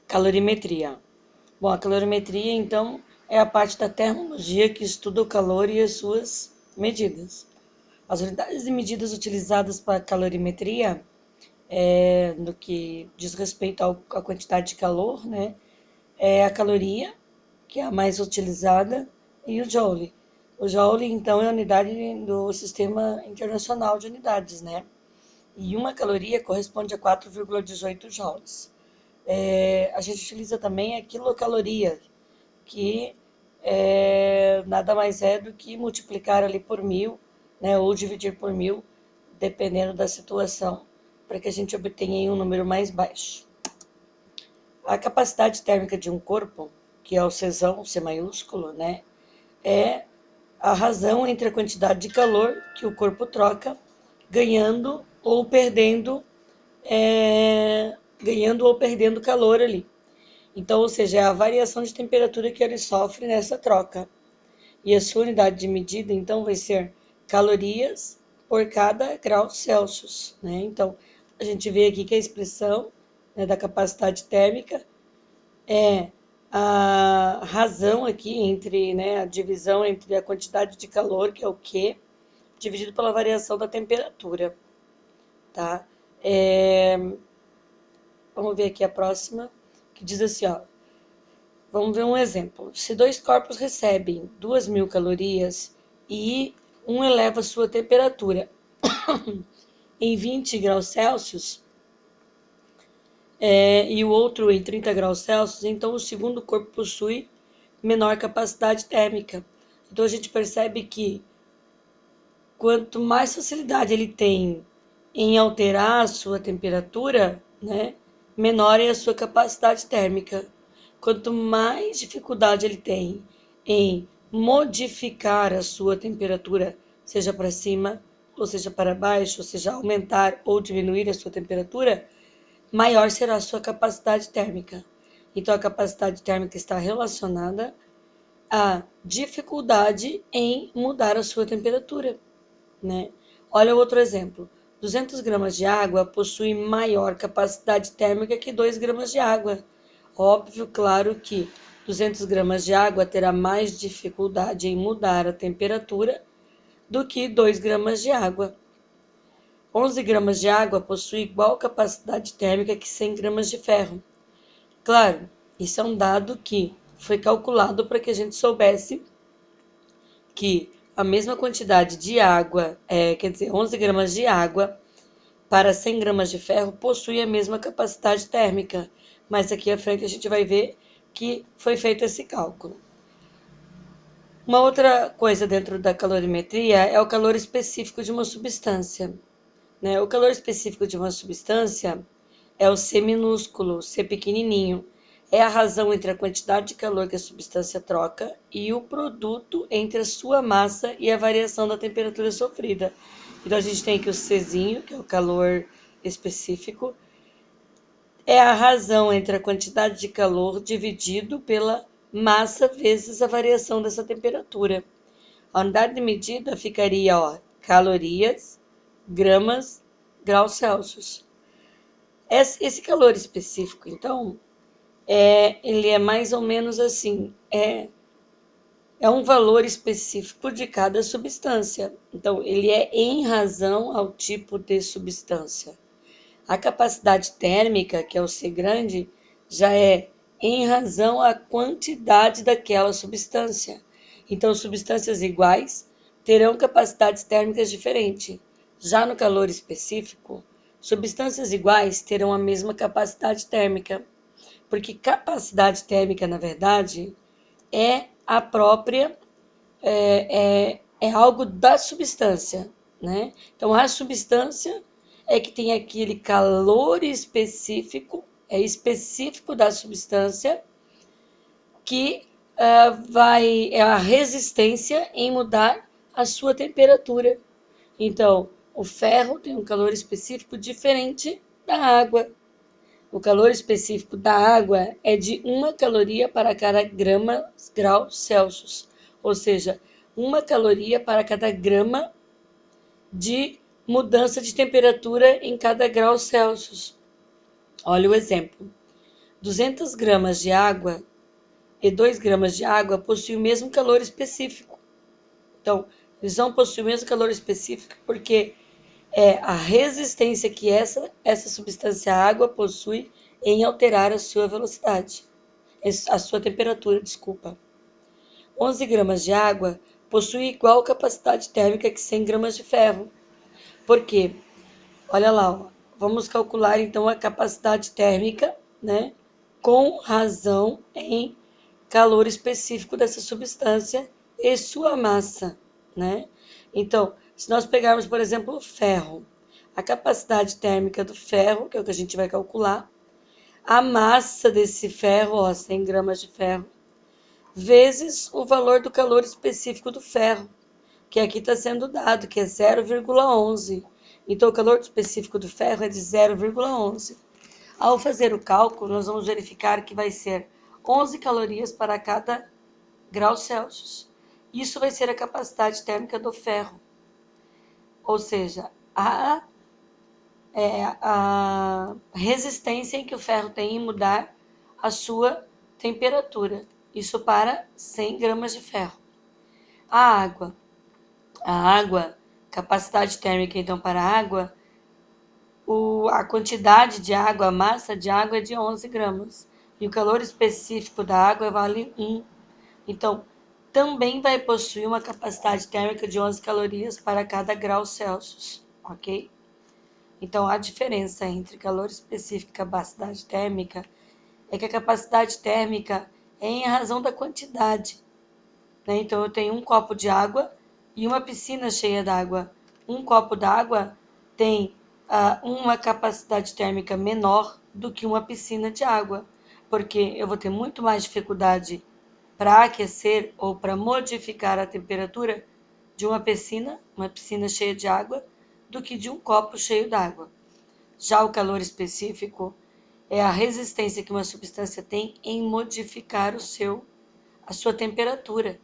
Calorimetria. Bom, a calorimetria, então, é a parte da termologia que estuda o calor e as suas medidas. As unidades de medidas utilizadas para a calorimetria, no que diz respeito à quantidade de calor, né, é a caloria, que é a mais utilizada, e o joule. O joule, então, é a unidade do Sistema Internacional de Unidades, né? E uma caloria corresponde a 4,18 joules. A gente utiliza também a quilocaloria, que nada mais é do que multiplicar ali por 1000, né, ou dividir por 1000, dependendo da situação, para que a gente obtenha um número mais baixo. A capacidade térmica de um corpo, que é o Czão, C maiúsculo, né, é a razão entre a quantidade de calor que o corpo troca, ganhando ou perdendo calor ali. Então, ou seja, é a variação de temperatura que ele sofre nessa troca. E a sua unidade de medida, então, vai ser calorias por cada grau Celsius, né? Então, a gente vê aqui que a expressão, né, da capacidade térmica é a razão aqui entre, né, a divisão entre a quantidade de calor, que é o Q, dividido pela variação da temperatura, tá? Vamos ver aqui a próxima, que diz assim, ó. Vamos ver um exemplo. Se dois corpos recebem 2.000 calorias e um eleva sua temperatura em 20 graus Celsius e o outro em 30 graus Celsius, então o segundo corpo possui menor capacidade térmica. Então a gente percebe que quanto mais facilidade ele tem em alterar a sua temperatura, né, menor é a sua capacidade térmica. Quanto mais dificuldade ele tem em modificar a sua temperatura, seja para cima, ou seja para baixo, ou seja, aumentar ou diminuir a sua temperatura, maior será a sua capacidade térmica. Então, a capacidade térmica está relacionada à dificuldade em mudar a sua temperatura, né? Olha outro exemplo. 200 gramas de água possuem maior capacidade térmica que 2 gramas de água. Óbvio, claro que 200 gramas de água terá mais dificuldade em mudar a temperatura do que 2 gramas de água. 11 gramas de água possuem igual capacidade térmica que 100 gramas de ferro. Claro, isso é um dado que foi calculado para que a gente soubesse que a mesma quantidade de água, quer dizer, 11 gramas de água para 100 gramas de ferro possui a mesma capacidade térmica. Mas aqui à frente a gente vai ver que foi feito esse cálculo. Uma outra coisa dentro da calorimetria é o calor específico de uma substância, né? O calor específico de uma substância é o C minúsculo, C pequenininho. É a razão entre a quantidade de calor que a substância troca e o produto entre a sua massa e a variação da temperatura sofrida. Então, a gente tem aqui o Czinho, que é o calor específico, é a razão entre a quantidade de calor dividido pela massa vezes a variação dessa temperatura. A unidade de medida ficaria, ó, calorias, gramas, graus Celsius. Esse calor específico, então, ele é mais ou menos assim, é um valor específico de cada substância. Então, ele é em razão ao tipo de substância. A capacidade térmica, que é o C grande, já é em razão à quantidade daquela substância. Então, substâncias iguais terão capacidades térmicas diferentes. Já no calor específico, substâncias iguais terão a mesma capacidade térmica, porque capacidade térmica, na verdade, é a própria, é algo da substância, né? Então, a substância é que tem aquele calor específico, é específico da substância, que é a resistência em mudar a sua temperatura. Então, o ferro tem um calor específico diferente da água. O calor específico da água é de 1 caloria para cada grama grau Celsius, ou seja, 1 caloria para cada grama de mudança de temperatura em cada grau Celsius. Olha o exemplo. 200 gramas de água e 2 gramas de água possuem o mesmo calor específico. Então, eles vão possuir o mesmo calor específico porque é a resistência que essa substância água possui em alterar a sua velocidade, a sua temperatura, desculpa. 11 gramas de água possui igual capacidade térmica que 100 gramas de ferro. Por quê? Olha lá, ó. Vamos calcular então a capacidade térmica, né, com razão em calor específico dessa substância e sua massa, né? Então, se nós pegarmos, por exemplo, o ferro, a capacidade térmica do ferro, que é o que a gente vai calcular, a massa desse ferro, ó, 100 gramas de ferro, vezes o valor do calor específico do ferro, que aqui está sendo dado, que é 0,11. Então, o calor específico do ferro é de 0,11. Ao fazer o cálculo, nós vamos verificar que vai ser 11 calorias para cada grau Celsius. Isso vai ser a capacidade térmica do ferro, ou seja, a resistência em que o ferro tem em mudar a sua temperatura. Isso para 100 gramas de ferro. A água. A água, capacidade térmica então para a água, a quantidade de água, a massa de água é de 11 gramas. E o calor específico da água vale 1. Então, também vai possuir uma capacidade térmica de 11 calorias para cada grau Celsius, ok? Então, a diferença entre calor específico e capacidade térmica é que a capacidade térmica é em razão da quantidade, né? Então, eu tenho um copo de água e uma piscina cheia d'água. Um copo d'água tem uma capacidade térmica menor do que uma piscina de água, porque eu vou ter muito mais dificuldade para aquecer ou para modificar a temperatura de uma piscina cheia de água, do que de um copo cheio d'água. Já o calor específico é a resistência que uma substância tem em modificar a sua temperatura.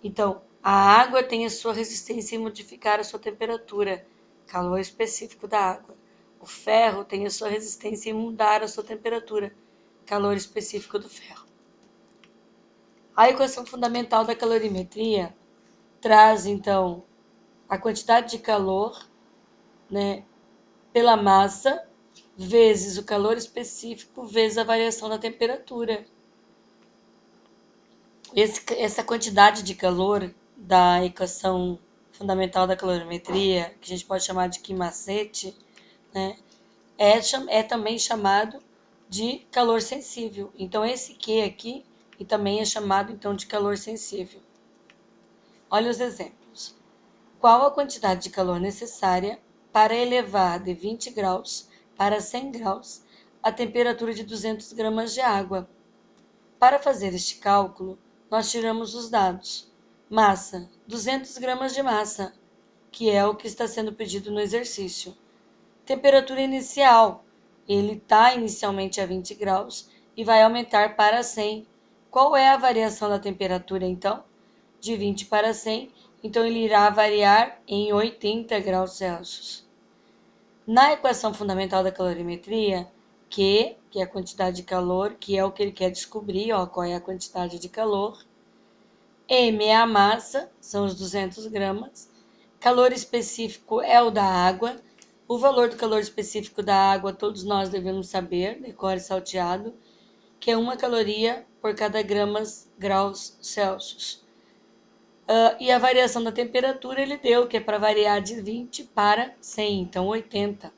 Então, a água tem a sua resistência em modificar a sua temperatura, calor específico da água. O ferro tem a sua resistência em mudar a sua temperatura, calor específico do ferro. A equação fundamental da calorimetria traz, então, a quantidade de calor, né, pela massa, vezes o calor específico, vezes a variação da temperatura. Essa quantidade de calor da equação fundamental da calorimetria, que a gente pode chamar de Q macete, né, é também chamado de calor sensível. Então, esse Q aqui e também é chamado então de calor sensível. Olha os exemplos. Qual a quantidade de calor necessária para elevar de 20 graus para 100 graus a temperatura de 200 gramas de água? Para fazer este cálculo, nós tiramos os dados. Massa, 200 gramas de massa, que é o que está sendo pedido no exercício. Temperatura inicial, ele está inicialmente a 20 graus e vai aumentar para 100. Qual é a variação da temperatura, então? De 20 para 100, então ele irá variar em 80 graus Celsius. Na equação fundamental da calorimetria, Q, que é a quantidade de calor, que é o que ele quer descobrir, ó, qual é a quantidade de calor. M é a massa, são os 200 gramas. Calor específico é o da água. O valor do calor específico da água todos nós devemos saber, decore salteado, que é 1 caloria por cada graus Celsius. E a variação da temperatura ele deu, que é para variar de 20 para 100, então 80.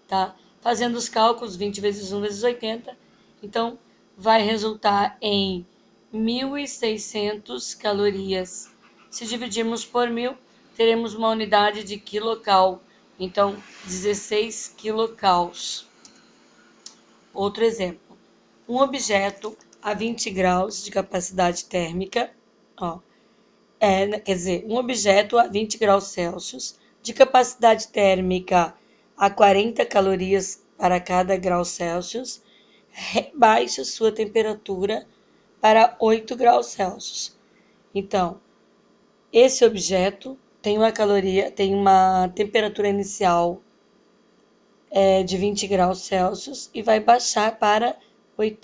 Tá? Fazendo os cálculos, 20 vezes 1 vezes 80, então vai resultar em 1.600 calorias. Se dividirmos por 1.000, teremos uma unidade de quilocal, então 16 quilocals. Outro exemplo, um objeto a 20 graus de capacidade térmica, ó, quer dizer, um objeto a 20 graus Celsius de capacidade térmica a 40 calorias para cada grau Celsius, rebaixa sua temperatura para 8 graus Celsius. Então, esse objeto tem uma temperatura inicial de 20 graus Celsius e vai baixar para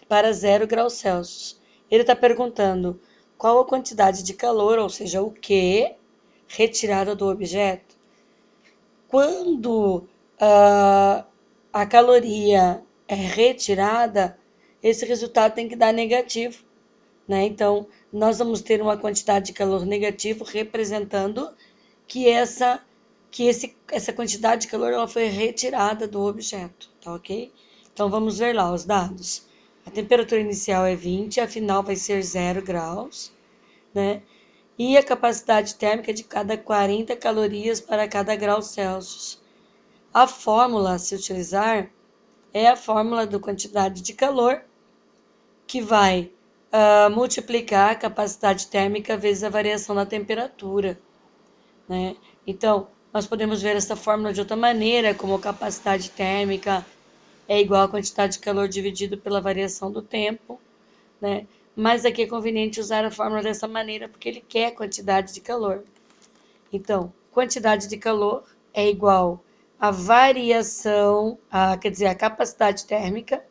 para 0 graus Celsius. Ele está perguntando qual a quantidade de calor, ou seja, o Q, retirada do objeto. Quando a caloria é retirada, esse resultado tem que dar negativo, né? Então, nós vamos ter uma quantidade de calor negativo representando que essa quantidade de calor ela foi retirada do objeto, tá ok? Então, vamos ver lá os dados. A temperatura inicial é 20, a final vai ser 0 graus, né? E a capacidade térmica de cada 40 calorias para cada grau Celsius. A fórmula a se utilizar é a fórmula da quantidade de calor, que vai multiplicar a capacidade térmica vezes a variação da temperatura, né? Então, nós podemos ver essa fórmula de outra maneira, como capacidade térmica é igual à quantidade de calor dividido pela variação do tempo, né? Mas aqui é conveniente usar a fórmula dessa maneira, porque ele quer quantidade de calor. Então, quantidade de calor é igual à variação, a capacidade térmica,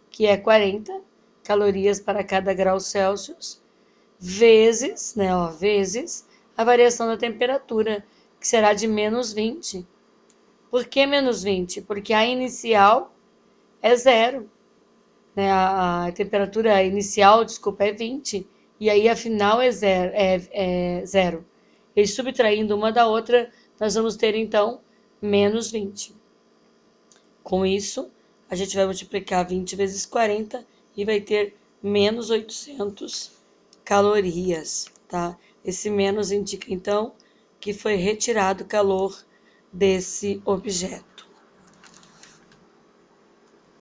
que é 40 calorias para cada grau Celsius, vezes, né, vezes a variação da temperatura, que será de menos 20. Por que menos 20? Porque a inicial é 0. Né? A temperatura inicial, desculpa, é 20. E aí a final é 0. É 0. E subtraindo uma da outra, nós vamos ter, então, menos 20. Com isso, a gente vai multiplicar 20 vezes 40 e vai ter menos 800 calorias, tá? Esse menos indica, então, que foi retirado calor desse objeto.